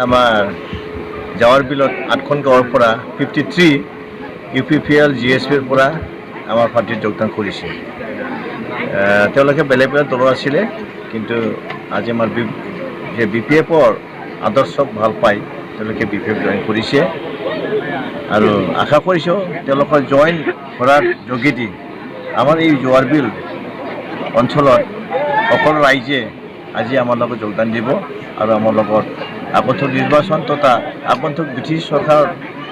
আমাৰ জাৱাৰ বিলত 8খন গাঁৱৰ পৰা 53 UPPL GSPৰ পৰা আমাৰ পাৰ্টিত যোগদান কৰিছে। তেওঁলোকে বেলেগ বেলেগ দলৰ আছিলে, কিন্তু আজি আমাৰ যে BPFৰ আদৰ্শক ভাল পাই তেওঁলোকে BPF জইন কৰিছে আৰু আশা কৰিছোঁ তেওঁলোকৰ জইন কৰাৰ যোগেদি আমাৰ এই জাৱাৰ বিল অঞ্চলত সকলো ৰাইজে আজি আমাৰ লগত যোগদান দিব আৰু আমাৰ লগত আগন্তুক নিৰ্বাচন তথা আগন্তুক ব্ৰিটিছ চৰকাৰ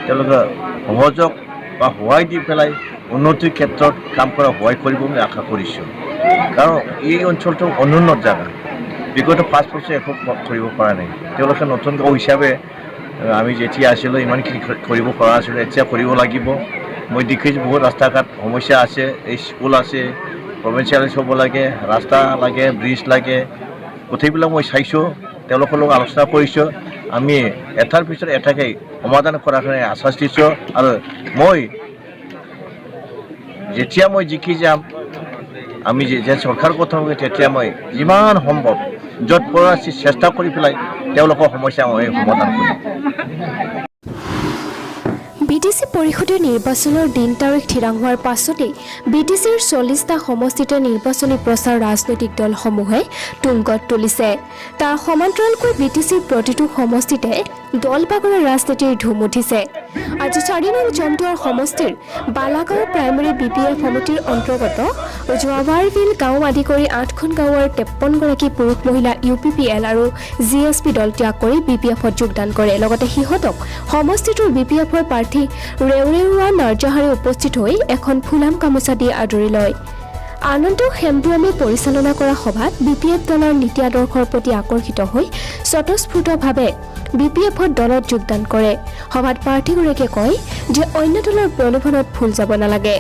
তেওঁলোকে সহযোগ বা সহায় দি পেলাই উন্নতিৰ ক্ষেত্ৰত কাম কৰা সহায় কৰিব বুলি আশা কৰিছোঁ। কাৰণ এই অঞ্চলটো অনুন্নত জেগা, বিগত 5 বছৰ একো কৰিব পৰা নাই। তেওঁলোকে নতুন গাঁও হিচাপে আমি যেতিয়া আছিলোঁ ইমানখিনি কৰিব পৰা আছিলোঁ, এতিয়া কৰিব লাগিব। মই দেখিছোঁ বহুত ৰাস্তা ঘাট সমস্যা আছে, এই স্কুল আছে, প্ৰভিঞ্চিয়েলাইজ হ'ব লাগে, ৰাস্তা লাগে, ব্ৰিজ লাগে, গোটেইবিলাক মই চাইছোঁ, তেওঁলোকৰ লগত আলোচনা কৰিছোঁ। আমি এটাৰ পিছত এটাকৈ সমাধান কৰাৰ কাৰণে আশ্বাস দিছোঁ আৰু যেতিয়া মই জিকি যাম, আমি যেতিয়া চৰকাৰ গঠন হ'ব তেতিয়া মই যিমান সম্ভৱ য'ত পৰা চেষ্টা কৰি পেলাই তেওঁলোকৰ সমস্যা মই সমাধান কৰিম। BTC পৰিষদীয় নিৰ্বাচনৰ দিন তাৰিখ ঠিৰাং হোৱাৰ পাছতেই BTCৰ 40টা সমষ্টিতে নিৰ্বাচনী প্ৰচাৰ ৰাজনৈতিক দলসমূহে তুংগত তুলিছে। তাৰ সমান্তৰালকৈ BTCৰ প্ৰতিটো সমষ্টিতে দল বাগৰা ৰাজনীতিৰ ধুম উঠিছে। আজি 4 নং জমদুৱাৰ সমষ্টিৰ বালাগাঁও প্ৰাইমেৰী BPF সমিতিৰ অন্তৰ্গত জাৱাৰ বিল গাঁও আদি কৰি 8খন গাঁৱৰ 53গৰাকী পুৰুষ মহিলা UPPL আৰু GSP দল ত্যাগ কৰি BPFত যোগদান কৰে। লগতে সিহঁতক সমষ্টিটোৰ BPFৰ প্ৰাৰ্থী ৰেউৰেউৱা নাৰ্জাহাৰে উপস্থিত হৈ এখন ফুলাম গামোচা দি আদৰি লয়। আনন্দ হেমব্ৰমে পৰিচালনা কৰা সভাত BPF দলৰ নীতি আদৰ্শৰ প্ৰতি আকৰ্ষিত হৈ স্বতঃস্ফূৰ্তভাৱে BPFত দলত যোগদান কৰে। সভাত প্ৰাৰ্থীগৰাকীয়ে কয় যে অন্য দলৰ প্ৰলোভনত ভুল যাব নালাগে।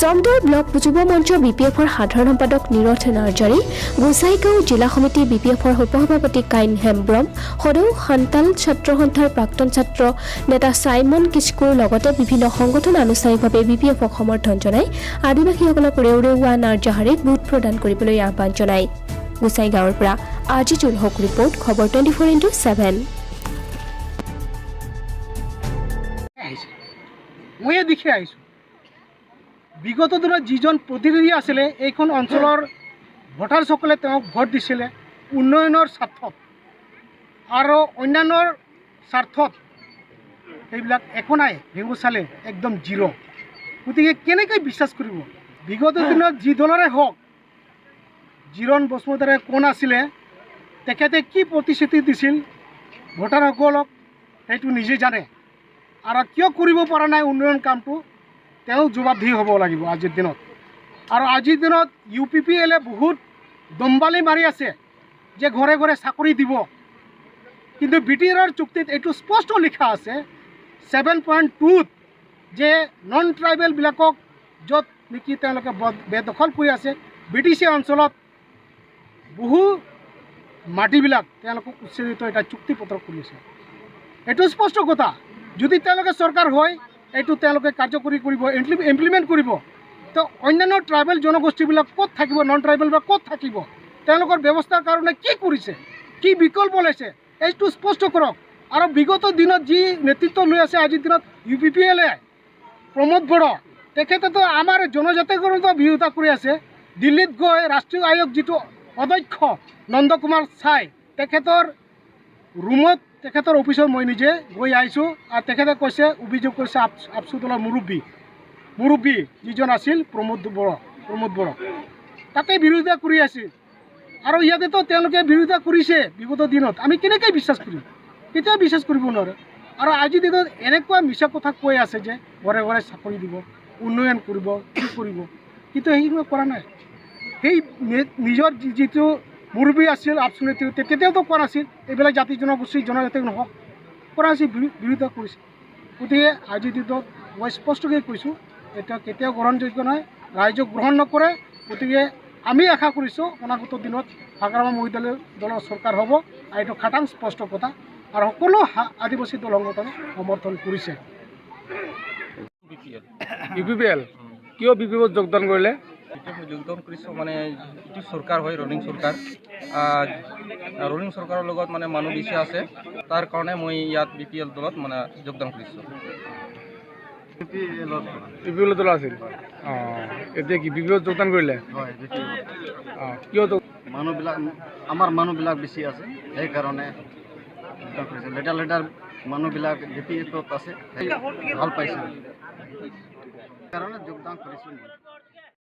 জমদুৱাৰ ব্লক যুৱ মঞ্চ BPFৰ সাধাৰণ সম্পাদক নীৰথ নাৰ্জাৰী, গোসাইগাঁও জিলা সমিতি BPFৰ উপসভাপতি কাইন হেমব্ৰম, সদৌ সান্তাল ছাত্ৰ সন্থাৰ প্ৰাক্তন ছাত্ৰ নেতা চাইমন কিস্কুৰ লগতে বিভিন্ন সংগঠন আনুষ্ঠানিকভাৱে BPFক সমৰ্থন জনাই আদিবাসীসকলক ৰেউৰেউৱা নাৰ্জাহাৰীক ভোট প্ৰদান কৰিবলৈ আহ্বান জনায়। গোসাইগাঁৱৰ পৰা আজিজুল হক ৰিপৰ্ট, খবৰ 24x7। মই দেখি আহিছোঁ বিগত দিনত যিজন প্ৰতিনিধি আছিলে এইখন অঞ্চলৰ ভোটাৰসকলে তেওঁক ভোট দিছিলে উন্নয়নৰ স্বাৰ্থত আৰু অন্যান্যৰ স্বাৰ্থত। সেইবিলাক একো নাই, সেইবোৰ চালে একদম জিৰ'। গতিকে কেনেকৈ বিশ্বাস কৰিব? বিগত দিনত যি দলৰে হওক, জিৰণ বসুমতাৰী কোন আছিলে, তেখেতে কি প্ৰতিশ্ৰুতি দিছিল ভোটাৰসকলক সেইটো নিজে জানে। আৰু কিয় কৰিব পৰা নাই উন্নয়ন কামটো তেওঁ জবাবদিহি হ'ব লাগিব আজিৰ দিনত। আৰু আজিৰ দিনত UPPLে বহুত দম্বালি মাৰি আছে যে ঘৰে ঘৰে চাকৰি দিব, কিন্তু BTRৰ চুক্তিত এইটো স্পষ্ট লিখা আছে 7.2ত যে নন ট্ৰাইবেলবিলাকক য'ত নেকি তেওঁলোকে বেদখল কৰি আছে BTC অঞ্চলত বহু মাটিবিলাক তেওঁলোকক উচ্ছেদিত এটা চুক্তিপত্ৰ কৰি আছে। এইটো স্পষ্ট কথা। যদি তেওঁলোকে চৰকাৰ হয় এইটো তেওঁলোকে কাৰ্যকৰী কৰিব, ইমপ্লিমেণ্ট কৰিব। তো অন্যান্য ট্ৰাইবেল জনগোষ্ঠীবিলাক ক'ত থাকিব, নন ট্ৰাইবেলবিলাক ক'ত থাকিব, তেওঁলোকৰ ব্যৱস্থাৰ কাৰণে কি কৰিছে, কি বিকল্প লৈছে, এইটো স্পষ্ট কৰক। আৰু বিগত দিনত যি নেতৃত্ব লৈ আছে আজিৰ দিনত UPPLে, প্ৰমোদ বড়ো তেখেতেতো আমাৰ জনজাতিকৰণৰ বিৰোধিতা কৰি আছে। দিল্লীত গৈ ৰাষ্ট্ৰীয় আয়োগ যিটো অধ্যক্ষ নন্দ কুমাৰ চাই তেখেতৰ ৰুমত, তেখেতৰ অফিচত মই নিজে গৈ আহিছোঁ। আৰু তেখেতে কৈছে, অভিযোগ কৰিছে আপচু দলৰ মুৰব্বী যিজন আছিল প্ৰমোদ বড়ো তাতে বিৰোধিতা কৰি আছিল। আৰু ইয়াতেতো তেওঁলোকে বিৰোধিতা কৰিছে বিগত দিনত। আমি কেনেকৈ বিশ্বাস কৰিম? কেতিয়াও বিশ্বাস কৰিব নোৱাৰে। আৰু আজিৰ দিনত এনেকুৱা মিছা কথা কৈ আছে যে ঘৰে ঘৰে চাকৰি দিব, উন্নয়ন কৰিব, কি কৰিব, কিন্তু সেইবোৰ কৰা নাই। সেই নিজৰ যিটো মুৰব্বী আছিল আপচু নেতৃত্ব তেতিয়াওতো কৰা নাছিল এইবিলাক জাতি জনগোষ্ঠী জনজাতি নহওক, কৰা আছিল, বিৰোধিতা কৰিছিল। গতিকে আজিৰ দিনত মই স্পষ্টকৈ কৈছোঁ এটা কেতিয়াও গ্ৰহণযোগ্য নহয়, ৰাইজে গ্ৰহণ নকৰে। গতিকে আমি আশা কৰিছোঁ অনাগত দিনত হাগ্ৰামা মহিলাৰ দলৰ চৰকাৰ হ'ব, আৰু এইটো খাটাং স্পষ্ট কথা। আৰু সকলো আদিবাসী দল সংগঠনে সমৰ্থন কৰিছে। UPPL কিয় BPFত যোগদান কৰিলে? মই যোগদান কৰিছোঁ মানে এইটো চৰকাৰ হয় ৰনিং চৰকাৰ ৰনিং চৰকাৰৰ লগত মানে মানুহ বেছি আছে তাৰ কাৰণে মই ইয়াত BPL দলত মানে যোগদান কৰিছোঁ BPL দল আছিল এতিয়া কি BPL যোগদান কৰিলে হয় কিয় মানুহবিলাক আমাৰ মানুহবিলাক বেছি আছে সেইকাৰণে যোগদান কৰিছে লেটাৰ মানুহবিলাক BPL আছে ভাল পাইছোঁ সেইকাৰণে যোগদান কৰিছোঁ